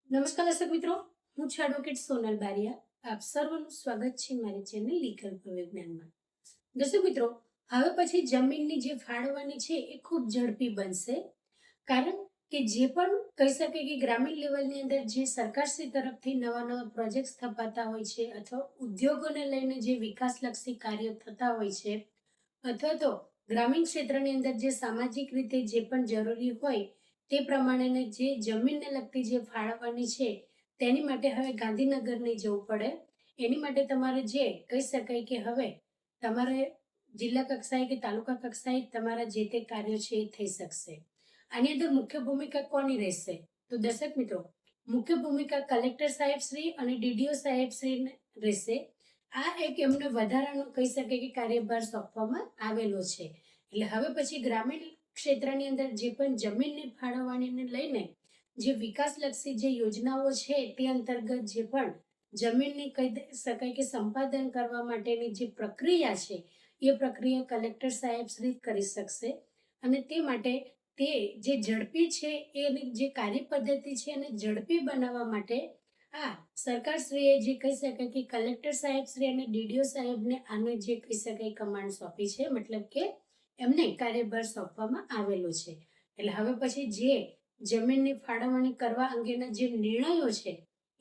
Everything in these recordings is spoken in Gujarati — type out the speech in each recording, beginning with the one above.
નમસ્કાર દર્શક મિત્રો, હું છું એડવોકેટ સોનલ બારિયા. આપ સર્વનું સ્વાગત છે મારી ચેનલ લીગલ વિજ્ઞાનમાં. દર્શક મિત્રો, હવે પછી જમીનની જે ફાળવણી છે એ ખૂબ ઝડપી બનશે. કારણ કે જે પણ કહી શકે કે ગ્રામીણ લેવલની અંદર જે સરકારશ્રી તરફથી નવા નવા પ્રોજેક્ટ સ્થપાતા હોય છે, અથવા ઉદ્યોગોને લઈને જે વિકાસલક્ષી કાર્યો થતા હોય છે, અથવા તો ગ્રામીણ ક્ષેત્રની અંદર જે સામાજિક રીતે જે પણ જરૂરી હોય તે પ્રમાણેની જે જમીનને લગતી જે ફાળવણી છે તેની માટે હવે ગાંધીનગર નહીં જવું પડે. એની માટે તમારે જે કહી શકાય કે હવે તમારે જિલ્લા કક્ષાએ કે તાલુકા કક્ષાએ તમારા જે તે કાર્યો છે એ થઈ શકશે. આની અંદર મુખ્ય ભૂમિકા કોની રહેશે? તો દર્શક મિત્રો, મુખ્ય ભૂમિકા કલેક્ટર સાહેબ શ્રી અને ડીડીઓ સાહેબ શ્રી રહેશે. આ એક એમને વધારાનો કહી શકે કે કાર્યભાર સોંપવામાં આવેલો છે. એટલે હવે પછી ગ્રામીણ ક્ષેત્રની અંદર જે પણ જમીનની ફાળવણીને લઈને જે વિકાસલક્ષી જે યોજનાઓ છે તે અંતર્ગત જે પણ જમીનની કહી શકાય કે સંપાદન કરવા માટેની જે પ્રક્રિયા છે એ પ્રક્રિયા કલેક્ટર સાહેબ શ્રી કરી શકશે. અને તે માટે તે જે ઝડપી છે એની જે કાર્ય પદ્ધતિ છે એને ઝડપી બનાવવા માટે આ સરકારશ્રીએ જે કહી શકાય કે કલેક્ટર સાહેબ શ્રી અને ડીડીઓ સાહેબને આનો જે કહી શકાય કમાન્ડ સોંપી છે, મતલબ કે એમને કાર્યભાર સોંપવામાં આવેલો છે. એટલે હવે પછી જે જમીનની ફાળવણી કરવા અંગેના જે નિર્ણયો છે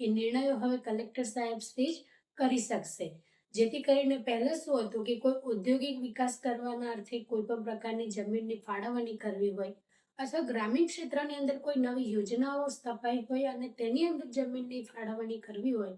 એ નિર્ણયો હવે કલેક્ટર સાહેબ શ્રી જ કરી શકશે. જેથી કરીને પહેલા શું હતું કે કોઈ ઔદ્યોગિક વિકાસ કરવાના અર્થે કોઈ પણ પ્રકારની જમીનની ફાળવણી કરવી હોય, અથવા ગ્રામીણ ક્ષેત્રની અંદર કોઈ નવી યોજનાઓ સ્થપાઈ હોય અને તેની અંદર જમીનની ફાળવણી કરવી હોય,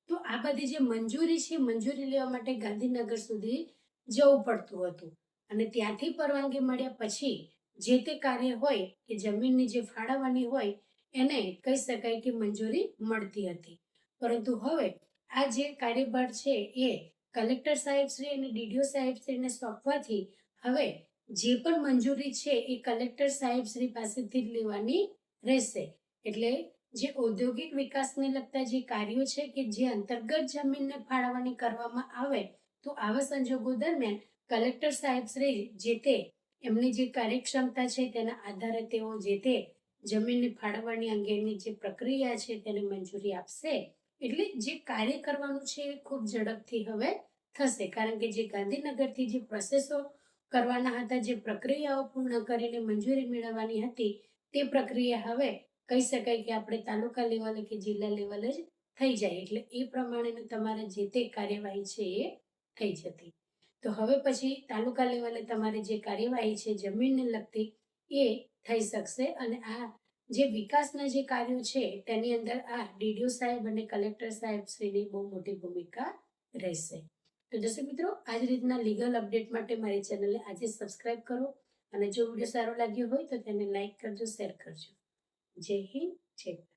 તો આ બધી જે મંજૂરી છે મંજૂરી લેવા માટે ગાંધીનગર સુધી જવું પડતું હતું. અને ત્યાંથી પરવાનગી મળ્યા પછી જે તે કાર્ય હોય કે જમીનની જે ફાળવણી હોય એને કહી શકાય કે મંજૂરી મળતી હતી. પરંતુ હવે આ જે કાર્યભાર છે એ કલેક્ટર સાહેબ શ્રી અને ડીડીઓ સાહેબ શ્રીને સોંપવાથી હવે જે પણ મંજૂરી છે એ કલેક્ટર સાહેબ શ્રી પાસેથી જ લેવાની રહેશે. એટલે જે ઔદ્યોગિક વિકાસને લગતા જે કાર્યો છે કે જે અંતર્ગત જમીનને ફાળવણી કરવામાં આવે, તો આવા સંજોગો દરમિયાન કલેક્ટર સાહેબ શ્રી જે તે એમની જે કાર્યક્ષમતા છે તેના આધારે તેઓ જે તે જમીનની ફાળવણી અંગેની જે પ્રક્રિયા છે તેને મંજૂરી આપશે. એટલે જે કાર્ય કરવાનું છે એ ખૂબ ઝડપથી હવે થશે. કારણ કે જે ગાંધીનગરથી જે પ્રોસેસો કરવાના હતા, જે પ્રક્રિયાઓ પૂર્ણ કરીને મંજૂરી મેળવવાની હતી, તે પ્રક્રિયા હવે કહી શકાય કે આપણે તાલુકા લેવલે કે જિલ્લા લેવલે જ થઈ જાય. એટલે એ પ્રમાણેનું તમારે જે તે કાર્યવાહી છે એ થઈ જતી. તો હવે પછી તાલુકા લેવલે તમારી જે કાર્યવાહી છે જમીનને લગતી એ થઈ શકશે. અને આ જે વિકાસના જે કાર્યો છે તેની અંદર આ ડીડીઓ સાહેબ અને કલેક્ટર સાહેબ શ્રીની બહુ મોટી ભૂમિકા રહેશે. તો દર્શક મિત્રો, આ જ રીતના લીગલ અપડેટ માટે મારી ચેનલને આજે સબસ્ક્રાઇબ કરો. અને જો વિડીયો સારો લાગ્યો હોય તો તેને લાઈક કરજો, શેર કરજો. જય હિન્દ, જય ભારત.